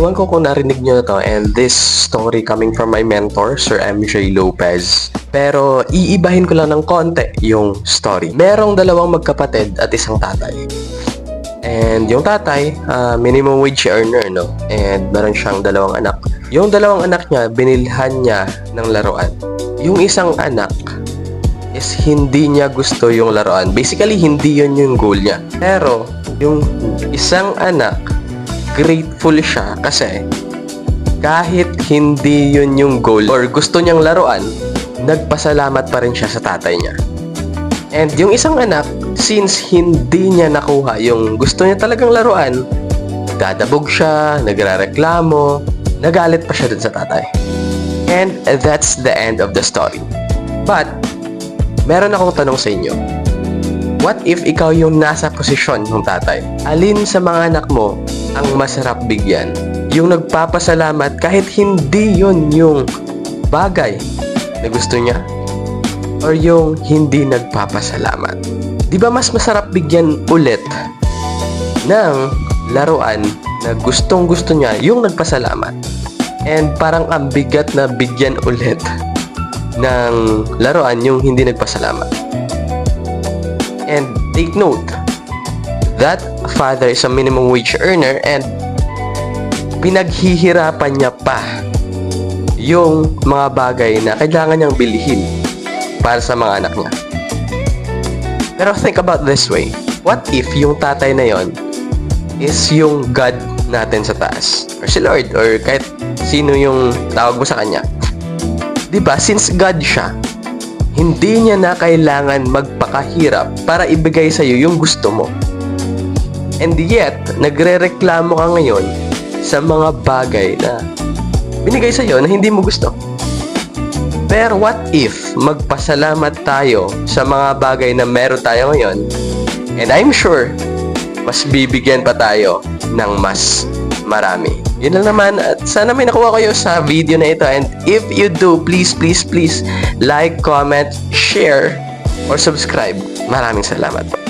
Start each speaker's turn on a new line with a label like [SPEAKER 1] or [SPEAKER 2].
[SPEAKER 1] Ewan ko kung narinig nyo na to, and this story coming from my mentor, Sir MJ Lopez. Pero iibahin ko lang ng konti yung story. Merong dalawang magkapatid at isang tatay. And yung tatay, minimum wage earner, no? And meron siyang dalawang anak. Yung dalawang anak niya, binilhan niya ng laruan. Yung isang anak is hindi niya gusto yung laruan. Basically, hindi yun yung goal niya. Pero, yung isang anak, grateful siya kasi kahit hindi yun yung goal or gusto niyang laruan, nagpasalamat pa rin siya sa tatay niya. And yung isang anak, since hindi niya nakuha yung gusto niya talagang laruan, dadabog siya, nagrareklamo, nagalit pa siya dun sa tatay. And that's the end of the story. But, meron akong tanong sa inyo. What if ikaw yung nasa posisyon ng tatay? Alin sa mga anak mo ang masarap bigyan? Yung nagpapasalamat kahit hindi yun yung bagay na gusto niya? Or yung hindi nagpapasalamat? Di ba mas masarap bigyan ulit ng laruan na gustong-gusto niya yung nagpasalamat? And parang ang bigat na bigyan ulit ng laruan yung hindi nagpasalamat. And take note, that father is a minimum wage earner and pinaghihirapan niya pa yung mga bagay na kailangan niyang bilhin para sa mga anak niya. Pero think about this way. What if yung tatay na yon is yung God natin sa taas? Or si Lord, or kahit sino yung tawag mo sa kanya. Diba? Since God siya, hindi niya na kailangan magpakahirap para ibigay sa iyo yung gusto mo. And yet, nagrereklamo ka ngayon sa mga bagay na binigay sa iyo na hindi mo gusto. Pero what if magpasalamat tayo sa mga bagay na meron tayo ngayon? And I'm sure, mas bibigyan pa tayo ng mas marami. Yun lang naman, at sana may nakuha kayo sa video na ito. And if you do, please like, comment, share, or subscribe. Maraming salamat po.